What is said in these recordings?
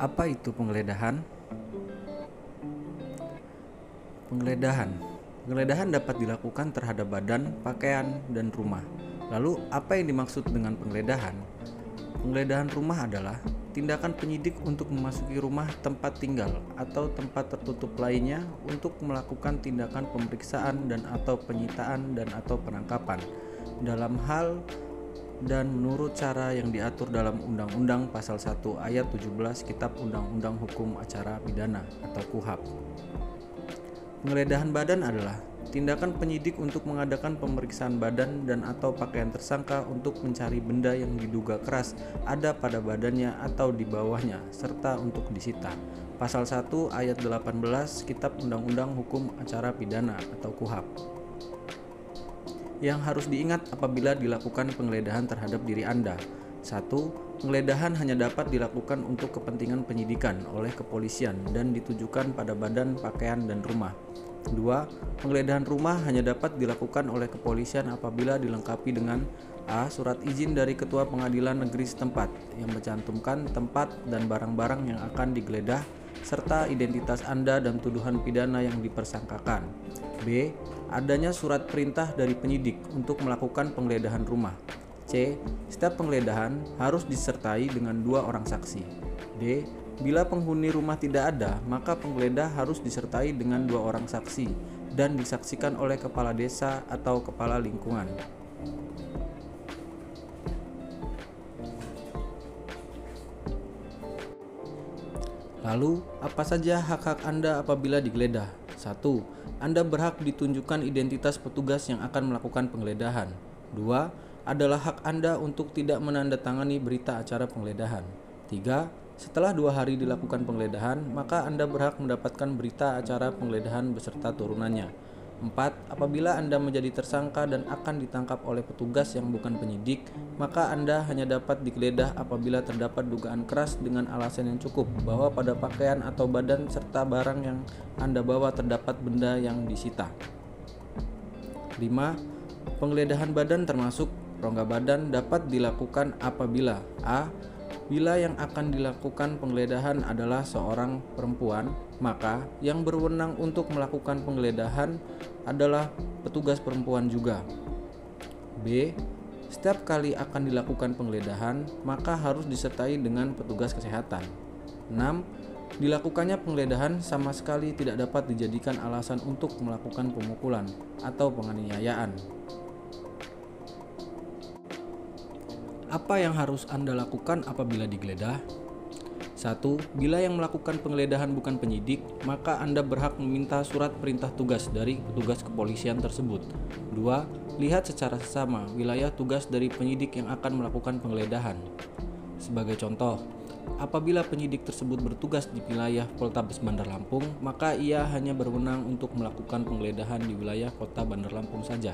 Apa itu penggeledahan? Penggeledahan dapat dilakukan terhadap badan, pakaian, dan rumah. Lalu, apa yang dimaksud dengan penggeledahan? Penggeledahan rumah adalah tindakan penyidik untuk memasuki rumah tempat tinggal atau tempat tertutup lainnya untuk melakukan tindakan pemeriksaan dan atau penyitaan dan atau penangkapan dalam hal dan menurut cara yang diatur dalam Undang-Undang Pasal 1 Ayat 17 Kitab Undang-Undang Hukum Acara Pidana atau KUHAP. Penggeledahan badan adalah tindakan penyidik untuk mengadakan pemeriksaan badan dan atau pakaian tersangka untuk mencari benda yang diduga keras ada pada badannya atau di bawahnya serta untuk disita. Pasal 1 Ayat 18 Kitab Undang-Undang Hukum Acara Pidana atau KUHAP. Yang harus diingat apabila dilakukan penggeledahan terhadap diri Anda. 1. Penggeledahan hanya dapat dilakukan untuk kepentingan penyidikan oleh kepolisian dan ditujukan pada badan, pakaian, dan rumah. 2. Penggeledahan rumah hanya dapat dilakukan oleh kepolisian apabila dilengkapi dengan A. Surat izin dari Ketua Pengadilan Negeri setempat yang mencantumkan tempat dan barang-barang yang akan digeledah serta identitas Anda dan tuduhan pidana yang dipersangkakan. B. Adanya surat perintah dari penyidik untuk melakukan penggeledahan rumah. C. Setiap penggeledahan harus disertai dengan 2 orang saksi. D. Bila penghuni rumah tidak ada, maka penggeledah harus disertai dengan 2 orang saksi dan disaksikan oleh kepala desa atau kepala lingkungan. Lalu, apa saja hak-hak Anda apabila digeledah? 1. Anda berhak ditunjukkan identitas petugas yang akan melakukan penggeledahan. 2. Adalah hak Anda untuk tidak menandatangani berita acara penggeledahan. 3. Setelah 2 hari dilakukan penggeledahan, maka Anda berhak mendapatkan berita acara penggeledahan beserta turunannya. 4. Apabila Anda menjadi tersangka dan akan ditangkap oleh petugas yang bukan penyidik, maka Anda hanya dapat digeledah apabila terdapat dugaan keras dengan alasan yang cukup bahwa pada pakaian atau badan serta barang yang Anda bawa terdapat benda yang disita. 5. Penggeledahan badan termasuk rongga badan dapat dilakukan apabila A. Bila yang akan dilakukan penggeledahan adalah seorang perempuan, maka yang berwenang untuk melakukan penggeledahan adalah petugas perempuan juga. B. Setiap kali akan dilakukan penggeledahan, maka harus disertai dengan petugas kesehatan. 6. Dilakukannya penggeledahan sama sekali tidak dapat dijadikan alasan untuk melakukan pemukulan atau penganiayaan. Apa yang harus Anda lakukan apabila digeledah? 1. Bila yang melakukan penggeledahan bukan penyidik, maka Anda berhak meminta surat perintah tugas dari petugas kepolisian tersebut. 2. Lihat secara sesama wilayah tugas dari penyidik yang akan melakukan penggeledahan. Sebagai contoh, apabila penyidik tersebut bertugas di wilayah Poltabes Bandar Lampung, maka ia hanya berwenang untuk melakukan penggeledahan di wilayah Kota Bandar Lampung saja.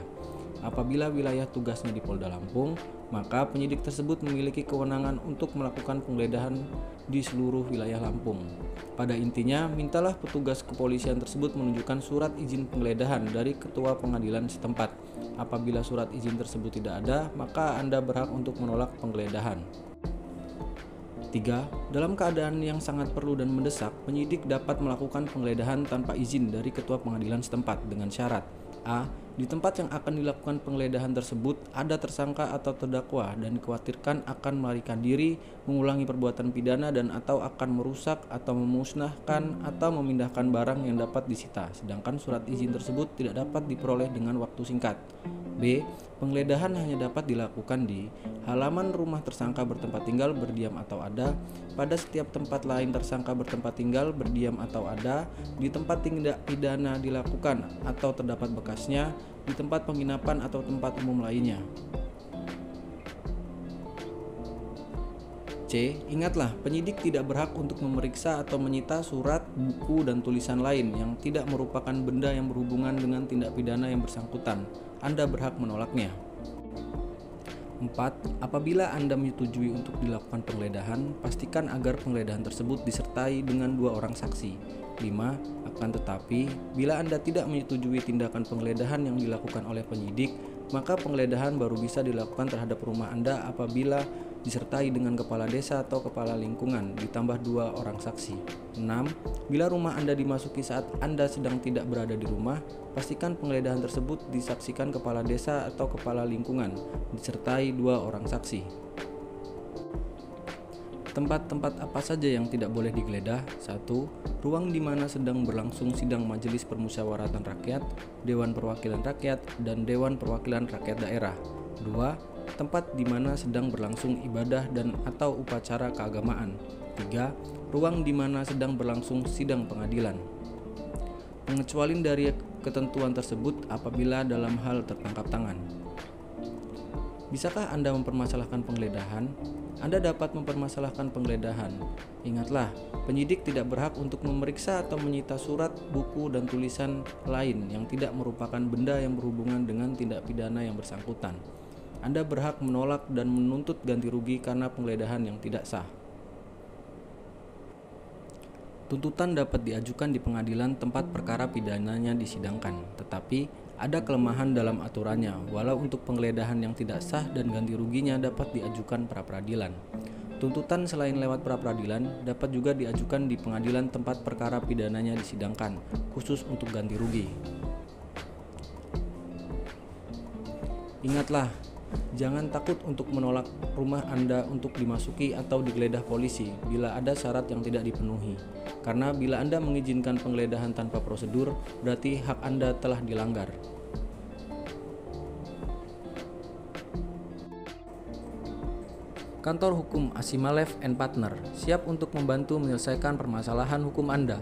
Apabila wilayah tugasnya di Polda Lampung, maka penyidik tersebut memiliki kewenangan untuk melakukan penggeledahan di seluruh wilayah Lampung. Pada intinya, mintalah petugas kepolisian tersebut menunjukkan surat izin penggeledahan dari Ketua Pengadilan setempat. Apabila surat izin tersebut tidak ada, maka Anda berhak untuk menolak penggeledahan. 3. Dalam keadaan yang sangat perlu dan mendesak, penyidik dapat melakukan penggeledahan tanpa izin dari Ketua Pengadilan setempat dengan syarat A. Di tempat yang akan dilakukan penggeledahan tersebut ada tersangka atau terdakwa dan dikhawatirkan akan melarikan diri, mengulangi perbuatan pidana dan atau akan merusak atau memusnahkan atau memindahkan barang yang dapat disita, sedangkan surat izin tersebut tidak dapat diperoleh dengan waktu singkat. B. Penggeledahan hanya dapat dilakukan di halaman rumah tersangka bertempat tinggal, berdiam atau ada, pada setiap tempat lain tersangka bertempat tinggal, berdiam atau ada, di tempat tindak pidana dilakukan atau terdapat bekasnya, di tempat penginapan atau tempat umum lainnya. C. Ingatlah, penyidik tidak berhak untuk memeriksa atau menyita surat, buku, dan tulisan lain yang tidak merupakan benda yang berhubungan dengan tindak pidana yang bersangkutan. Anda berhak menolaknya. 4. Apabila Anda menyetujui untuk dilakukan penggeledahan, pastikan agar penggeledahan tersebut disertai dengan 2 orang saksi. 5. Akan tetapi, bila Anda tidak menyetujui tindakan penggeledahan yang dilakukan oleh penyidik, maka penggeledahan baru bisa dilakukan terhadap rumah Anda apabila disertai dengan kepala desa atau kepala lingkungan ditambah 2 orang saksi. 6. Bila rumah Anda dimasuki saat Anda sedang tidak berada di rumah, pastikan penggeledahan tersebut disaksikan kepala desa atau kepala lingkungan disertai 2 orang saksi. Tempat-tempat apa saja yang tidak boleh digeledah? 1. Ruang di mana sedang berlangsung sidang Majelis Permusyawaratan Rakyat, Dewan Perwakilan Rakyat, dan Dewan Perwakilan Rakyat Daerah. 2. Tempat di mana sedang berlangsung ibadah dan atau upacara keagamaan. 3. Ruang di mana sedang berlangsung sidang pengadilan. Pengecualian dari ketentuan tersebut apabila dalam hal tertangkap tangan. Bisakah Anda mempermasalahkan penggeledahan? Anda dapat mempermasalahkan penggeledahan. Ingatlah, penyidik tidak berhak untuk memeriksa atau menyita surat, buku, dan tulisan lain yang tidak merupakan benda yang berhubungan dengan tindak pidana yang bersangkutan. Anda berhak menolak dan menuntut ganti rugi karena penggeledahan yang tidak sah. Tuntutan dapat diajukan di pengadilan tempat perkara pidananya disidangkan, tetapi ada kelemahan dalam aturannya, walau untuk penggeledahan yang tidak sah dan ganti ruginya dapat diajukan pra-peradilan. Tuntutan selain lewat pra-peradilan dapat juga diajukan di pengadilan tempat perkara pidananya disidangkan, khusus untuk ganti rugi. Ingatlah, jangan takut untuk menolak rumah Anda untuk dimasuki atau digeledah polisi bila ada syarat yang tidak dipenuhi. Karena bila Anda mengizinkan penggeledahan tanpa prosedur, berarti hak Anda telah dilanggar. Kantor Hukum Asimalev & Partner siap untuk membantu menyelesaikan permasalahan hukum Anda.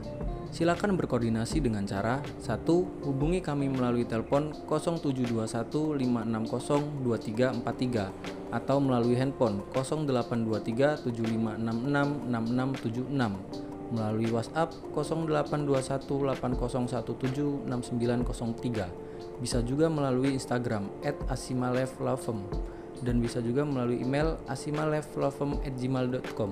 Silakan berkoordinasi dengan cara 1. Hubungi kami melalui telepon 0721 560 2343 atau melalui handphone 0823 7566 6676, melalui WhatsApp 0821 8017 6903. Bisa juga melalui Instagram @asimalevlawfirm dan bisa juga melalui email asimalevlawfirm@gmail.com.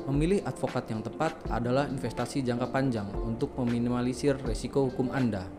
Memilih advokat yang tepat adalah investasi jangka panjang untuk meminimalisir resiko hukum Anda.